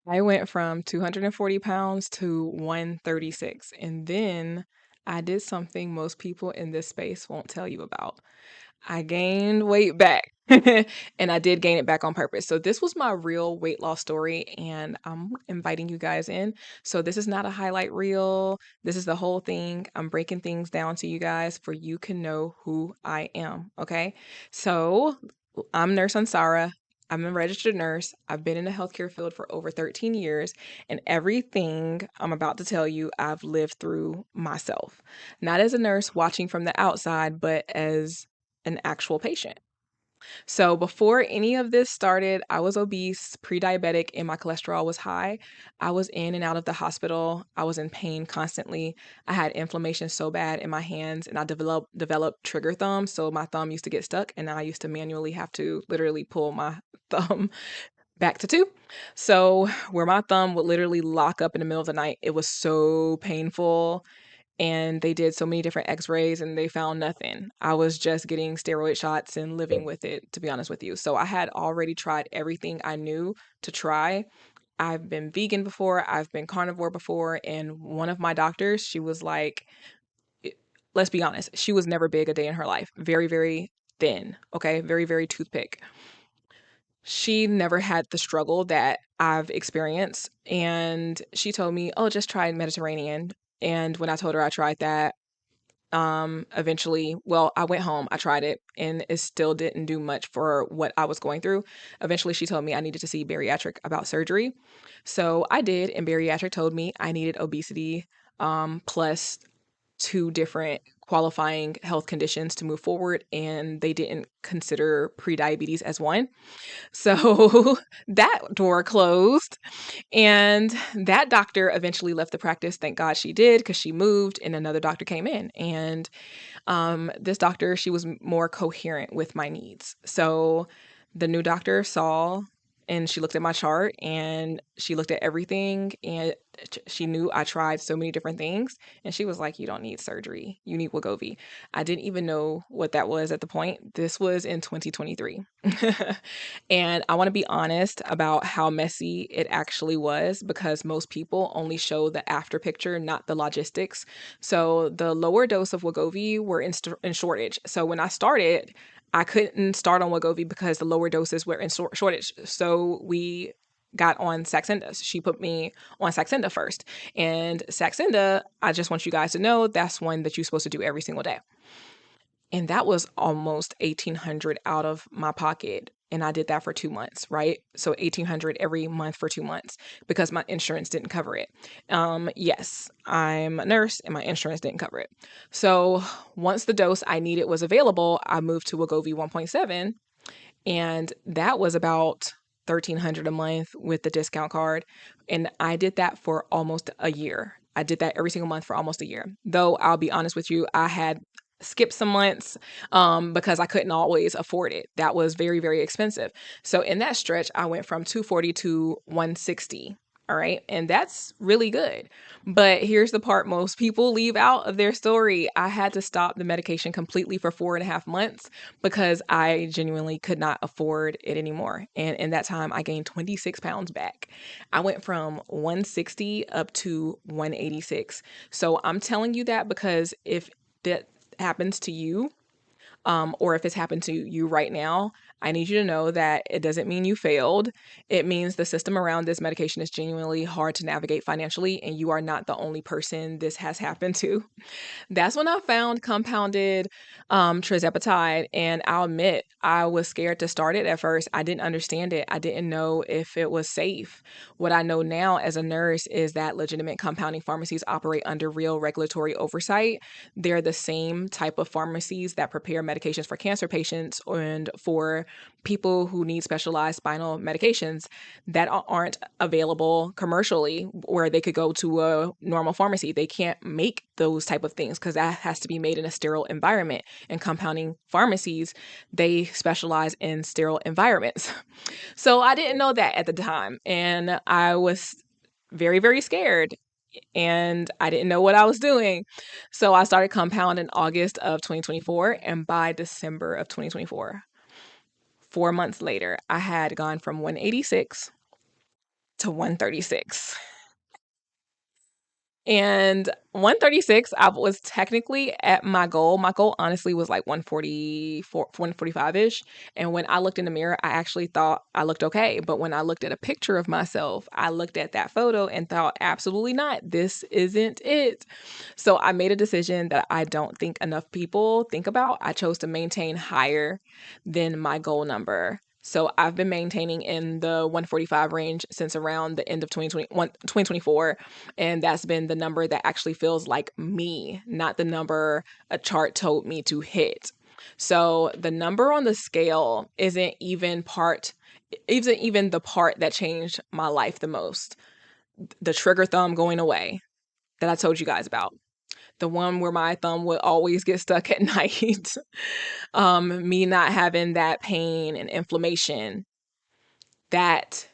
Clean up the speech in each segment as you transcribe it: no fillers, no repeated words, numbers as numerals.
I went from 240 pounds to 136. And then I did something most people in this space won't tell you about. I gained weight back. And I did gain it back on purpose. So this was my real weight loss story, and I'm inviting you guys in. So this is not a highlight reel. This is the whole thing. I'm breaking things down to you guys for you can know who I am, okay? So I'm Nurse Ansara. I'm a registered nurse. I've been in the healthcare field for over 13 years, and everything I'm about to tell you, I've lived through myself. Not as a nurse watching from the outside, but as an actual patient. So before any of this started, I was obese, pre-diabetic, and my cholesterol was high. I was in and out of the hospital. I was in pain constantly. I had inflammation so bad in my hands, and I developed trigger thumbs. So my thumb used to get stuck, and I used to manually have to literally pull my thumb back to two. So where my thumb would literally lock up in the middle of the night, it was so painful, and they did so many different x-rays and they found nothing. I was just getting steroid shots and living with it, to be honest with you. So I had already tried everything I knew to try. I've been vegan before, I've been carnivore before, and one of my doctors, she was like, let's be honest, she was never big a day in her life. Very, very thin, okay? Very, very toothpick. She never had the struggle that I've experienced, and she told me, "Oh, just try Mediterranean." And when I told her I tried that, eventually, well, I went home, I tried it, and it still didn't do much for what I was going through. Eventually, she told me I needed to see bariatric about surgery. So I did, and bariatric told me I needed obesity, plus two different qualifying health conditions to move forward, and they didn't consider prediabetes as one. So that door closed, and that doctor eventually left the practice. Thank God she did, because she moved and another doctor came in. And this doctor, she was more coherent with my needs. So the new doctor saw, and she looked at my chart and she looked at everything, and she knew I tried so many different things, and she was like, "You don't need surgery. You need Wegovy." I didn't even know what that was at the point. This was in 2023. And I want to be honest about how messy it actually was, because most people only show the after picture, not the logistics. So the lower dose of Wegovy were in shortage. So when I started, I couldn't start on Wegovy because the lower doses were in shortage. So we got on Saxenda. She put me on Saxenda first. And Saxenda, I just want you guys to know, that's one that you're supposed to do every single day. And that was almost 1,800 out of my pocket. And I did that for 2 months, right? So 1,800 every month for 2 months because my insurance didn't cover it. Yes, I'm a nurse and my insurance didn't cover it. So once the dose I needed was available, I moved to Wegovy 1.7, and that was about 1,300 a month with the discount card. And I did that for almost a year. I did that every single month for almost a year. Though I'll be honest with you, I had skipped some months because I couldn't always afford it. That was very, very expensive. So in that stretch, I went from 240 to 160. All right. And that's really good. But here's the part most people leave out of their story. I had to stop the medication completely for 4.5 months because I genuinely could not afford it anymore. And in that time, I gained 26 pounds back. I went from 160 up to 186. So I'm telling you that because if that happens to you, or if it's happened to you right now, I need you to know that it doesn't mean you failed. It means the system around this medication is genuinely hard to navigate financially, and you are not the only person this has happened to. That's when I found compounded trizepatide, and I'll admit I was scared to start it at first. I didn't understand it. I didn't know if it was safe. What I know now as a nurse is that legitimate compounding pharmacies operate under real regulatory oversight. They're the same type of pharmacies that prepare medications for cancer patients and for people who need specialized spinal medications that aren't available commercially, where they could go to a normal pharmacy. They can't make those type of things because that has to be made in a sterile environment. And compounding pharmacies, they specialize in sterile environments. So I didn't know that at the time, and I was very, very scared, and I didn't know what I was doing. So I started Compound in August of 2024, and by December of 2024, 4 months later, I had gone from 186 to 136. And 136, I was technically at my goal. My goal honestly was like 144, 145-ish. And when I looked in the mirror, I actually thought I looked okay. But when I looked at a picture of myself, I looked at that photo and thought, absolutely not. This isn't it. So I made a decision that I don't think enough people think about. I chose to maintain higher than my goal number. So I've been maintaining in the 145 range since around the end of 2024. And that's been the number that actually feels like me, not the number a chart told me to hit. So the number on the scale isn't even the part that changed my life the most. The trigger thumb going away that I told you guys about. The one where my thumb would always get stuck at night. Me not having that pain and inflammation. That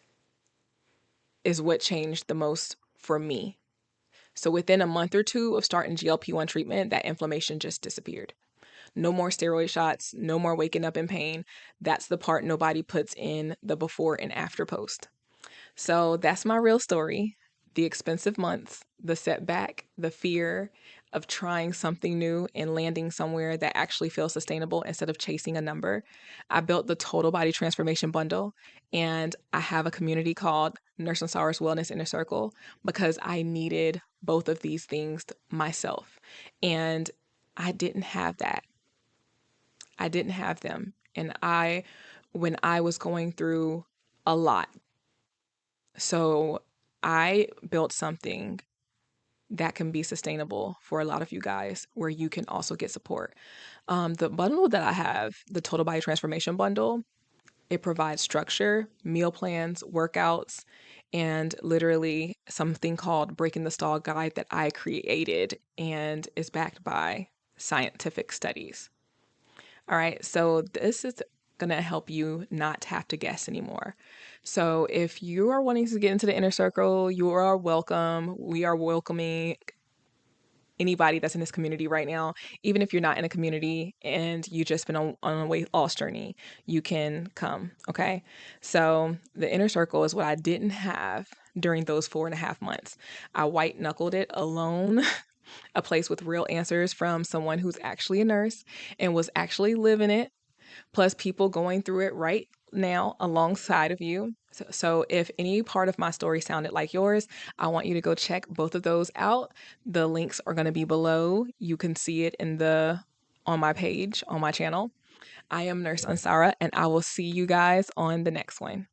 is what changed the most for me. So within a month or two of starting GLP-1 treatment, that inflammation just disappeared. No more steroid shots, no more waking up in pain. That's the part nobody puts in the before and after post. So that's my real story. The expensive months, the setback, the fear of trying something new and landing somewhere that actually feels sustainable instead of chasing a number. I built the Total Body Transformation Bundle, and I have a community called Nurse Ansara's Wellness Inner Circle because I needed both of these things myself. And I didn't have that. I didn't have them. And when I was going through a lot, so I built something that can be sustainable for a lot of you guys where you can also get support. The bundle that I have, the Total Body Transformation Bundle, it provides structure, meal plans, workouts, and literally something called Breaking the Stall Guide that I created and is backed by scientific studies. All right, so this is going to help you not have to guess anymore. So if you are wanting to get into the inner circle, you are welcome. We are welcoming anybody that's in this community right now. Even if you're not in a community and you just been on a weight loss journey, you can come. Okay. So the inner circle is what I didn't have during those 4.5 months. I white knuckled it alone. A place with real answers from someone who's actually a nurse and was actually living it, plus people going through it right now alongside of you. So if any part of my story sounded like yours, I want you to go check both of those out. The links are going to be below. You can see it on my page, on my channel. I am Nurse Ansara, and I will see you guys on the next one.